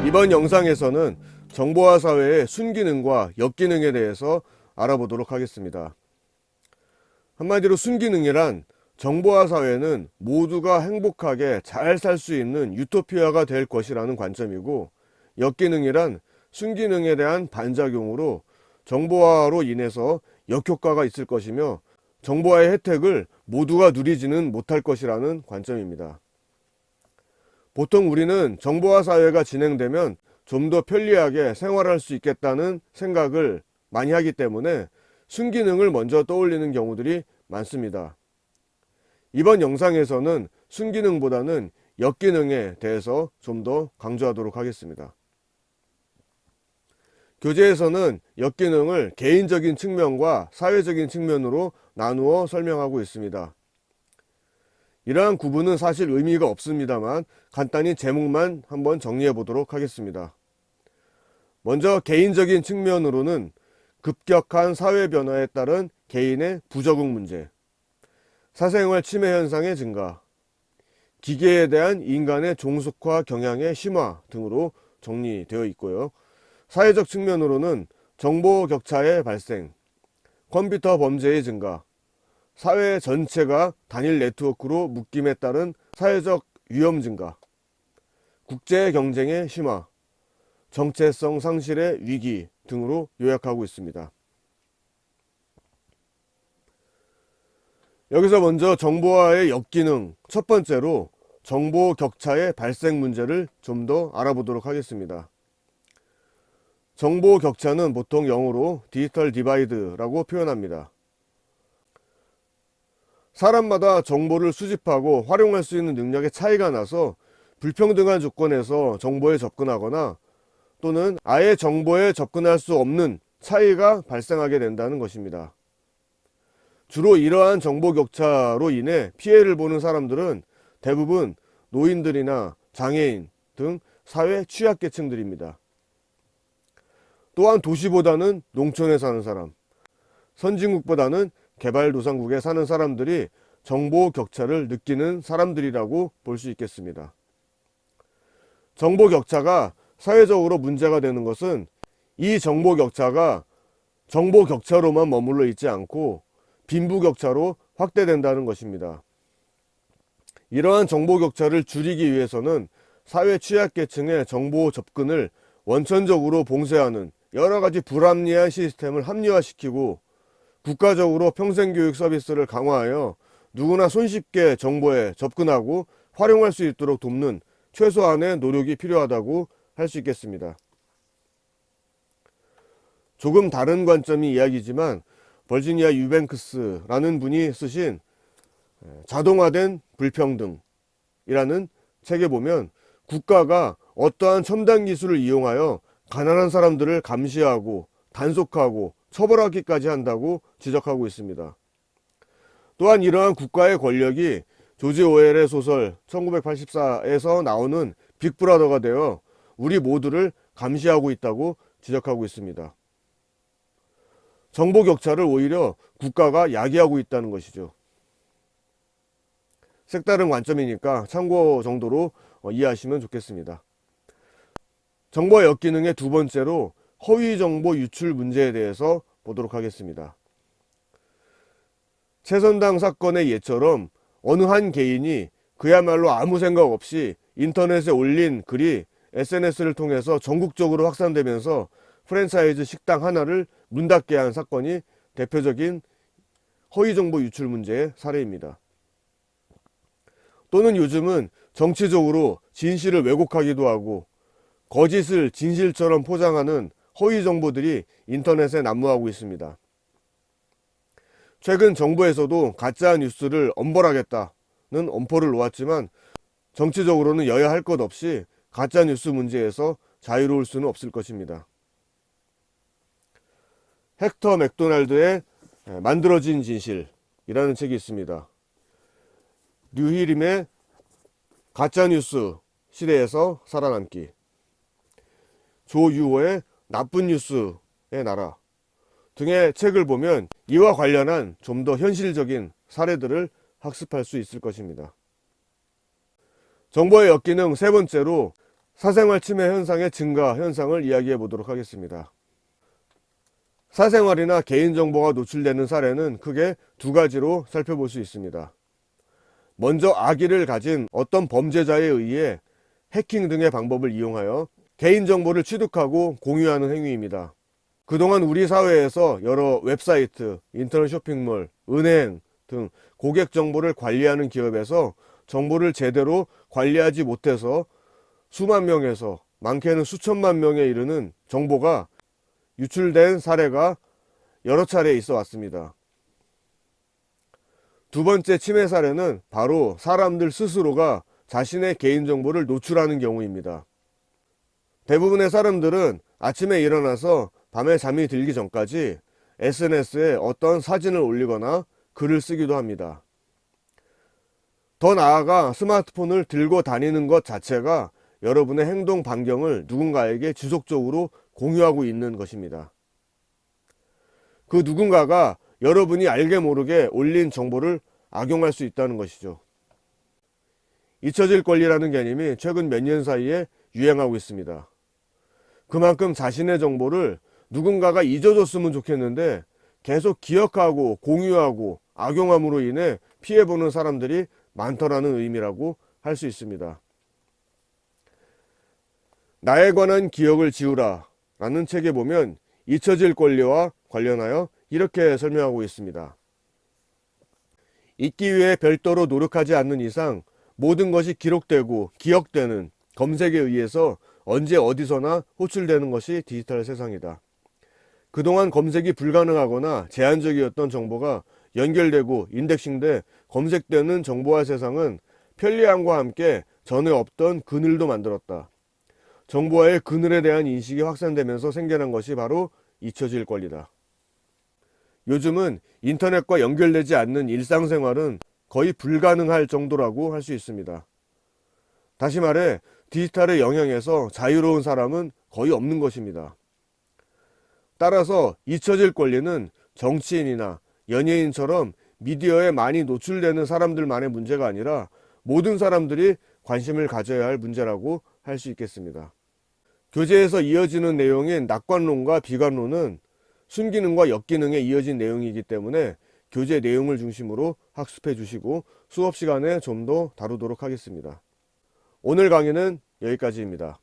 이번 영상에서는 정보화 사회의 순기능과 역기능에 대해서 알아보도록 하겠습니다. 한마디로 순기능이란 정보화 사회는 모두가 행복하게 잘 살 수 있는 유토피아가 될 것이라는 관점이고, 역기능이란 순기능에 대한 반작용으로 정보화로 인해서 역효과가 있을 것이며 정보화의 혜택을 모두가 누리지는 못할 것이라는 관점입니다. 보통 우리는 정보화 사회가 진행되면 좀 더 편리하게 생활할 수 있겠다는 생각을 많이 하기 때문에 순기능을 먼저 떠올리는 경우들이 많습니다. 이번 영상에서는 순기능보다는 역기능에 대해서 좀 더 강조하도록 하겠습니다. 교재에서는 역기능을 개인적인 측면과 사회적인 측면으로 나누어 설명하고 있습니다. 이러한 구분은 사실 의미가 없습니다만 간단히 제목만 한번 정리해 보도록 하겠습니다. 먼저 개인적인 측면으로는 급격한 사회 변화에 따른 개인의 부적응 문제, 사생활 침해 현상의 증가, 기계에 대한 인간의 종속화 경향의 심화 등으로 정리되어 있고요. 사회적 측면으로는 정보 격차의 발생, 컴퓨터 범죄의 증가, 사회 전체가 단일 네트워크로 묶임에 따른 사회적 위험 증가, 국제 경쟁의 심화, 정체성 상실의 위기 등으로 요약하고 있습니다. 여기서 먼저 정보화의 역기능, 첫 번째로 정보 격차의 발생 문제를 좀 더 알아보도록 하겠습니다. 정보 격차는 보통 영어로 디지털 디바이드라고 표현합니다. 사람마다 정보를 수집하고 활용할 수 있는 능력의 차이가 나서 불평등한 조건에서 정보에 접근하거나 또는 아예 정보에 접근할 수 없는 차이가 발생하게 된다는 것입니다. 주로 이러한 정보 격차로 인해 피해를 보는 사람들은 대부분 노인들이나 장애인 등 사회 취약계층들입니다. 또한 도시보다는 농촌에 사는 사람, 선진국보다는 개발도상국에 사는 사람들이 정보 격차를 느끼는 사람들이라고 볼 수 있겠습니다. 정보 격차가 사회적으로 문제가 되는 것은 이 정보 격차가 정보 격차로만 머물러 있지 않고 빈부 격차로 확대된다는 것입니다. 이러한 정보 격차를 줄이기 위해서는 사회 취약계층의 정보 접근을 원천적으로 봉쇄하는 여러 가지 불합리한 시스템을 합리화시키고 국가적으로 평생교육 서비스를 강화하여 누구나 손쉽게 정보에 접근하고 활용할 수 있도록 돕는 최소한의 노력이 필요하다고 할 수 있겠습니다. 조금 다른 관점의 이야기지만 버지니아 유뱅크스라는 분이 쓰신 자동화된 불평등이라는 책에 보면 국가가 어떠한 첨단 기술을 이용하여 가난한 사람들을 감시하고 단속하고 처벌하기까지 한다고 지적하고 있습니다. 또한 이러한 국가의 권력이 조지 오웰의 소설 1984에서 나오는 빅브라더가 되어 우리 모두를 감시하고 있다고 지적하고 있습니다. 정보 격차를 오히려 국가가 야기하고 있다는 것이죠. 색다른 관점이니까 참고 정도로 이해하시면 좋겠습니다. 정보 역기능의 두 번째로 허위 정보 유출 문제에 대해서 보도록 하겠습니다. 최선당 사건의 예처럼 어느 한 개인이 그야말로 아무 생각 없이 인터넷에 올린 글이 SNS를 통해서 전국적으로 확산되면서 프랜차이즈 식당 하나를 문 닫게 한 사건이 대표적인 허위 정보 유출 문제의 사례입니다. 또는 요즘은 정치적으로 진실을 왜곡하기도 하고 거짓을 진실처럼 포장하는 허위 정보들이 인터넷에 난무하고 있습니다. 최근 정부에서도 가짜 뉴스를 엄벌하겠다는 엄포를 놓았지만 정치적으로는 여야 할 것 없이 가짜 뉴스 문제에서 자유로울 수는 없을 것입니다. 헥터 맥도날드의 만들어진 진실이라는 책이 있습니다. 류희림의 가짜뉴스 시대에서 살아남기, 조유호의 나쁜 뉴스의 나라 등의 책을 보면 이와 관련한 좀 더 현실적인 사례들을 학습할 수 있을 것입니다. 정보의 역기능 세 번째로 사생활 침해 현상의 증가 현상을 이야기해 보도록 하겠습니다. 사생활이나 개인정보가 노출되는 사례는 크게 두 가지로 살펴볼 수 있습니다. 먼저 악의를 가진 어떤 범죄자에 의해 해킹 등의 방법을 이용하여 개인정보를 취득하고 공유하는 행위입니다. 그동안 우리 사회에서 여러 웹사이트, 인터넷 쇼핑몰, 은행 등 고객 정보를 관리하는 기업에서 정보를 제대로 관리하지 못해서 수만 명에서 많게는 수천만 명에 이르는 정보가 유출된 사례가 여러 차례 있어 왔습니다. 두 번째 침해 사례는 바로 사람들 스스로가 자신의 개인정보를 노출하는 경우입니다. 대부분의 사람들은 아침에 일어나서 밤에 잠이 들기 전까지 SNS에 어떤 사진을 올리거나 글을 쓰기도 합니다. 더 나아가 스마트폰을 들고 다니는 것 자체가 여러분의 행동 반경을 누군가에게 지속적으로 공유하고 있는 것입니다. 그 누군가가 여러분이 알게 모르게 올린 정보를 악용할 수 있다는 것이죠. 잊혀질 권리라는 개념이 최근 몇 년 사이에 유행하고 있습니다. 그만큼 자신의 정보를 누군가가 잊어줬으면 좋겠는데 계속 기억하고 공유하고 악용함으로 인해 피해보는 사람들이 많더라는 의미라고 할 수 있습니다. 나에 관한 기억을 지우라 라는 책에 보면 잊혀질 권리와 관련하여 이렇게 설명하고 있습니다. 잊기 위해 별도로 노력하지 않는 이상 모든 것이 기록되고 기억되는 검색에 의해서 언제 어디서나 호출되는 것이 디지털 세상이다. 그동안 검색이 불가능하거나 제한적이었던 정보가 연결되고 인덱싱돼 검색되는 정보화 세상은 편리함과 함께 전에 없던 그늘도 만들었다. 정보화의 그늘에 대한 인식이 확산되면서 생겨난 것이 바로 잊혀질 권리다. 요즘은 인터넷과 연결되지 않는 일상생활은 거의 불가능할 정도라고 할 수 있습니다. 다시 말해 디지털의 영향에서 자유로운 사람은 거의 없는 것입니다. 따라서 잊혀질 권리는 정치인이나 연예인처럼 미디어에 많이 노출되는 사람들만의 문제가 아니라 모든 사람들이 관심을 가져야 할 문제라고 할 수 있겠습니다. 교재에서 이어지는 내용인 낙관론과 비관론은 순기능과 역기능에 이어진 내용이기 때문에 교재 내용을 중심으로 학습해 주시고 수업 시간에 좀 더 다루도록 하겠습니다. 오늘 강의는 여기까지입니다.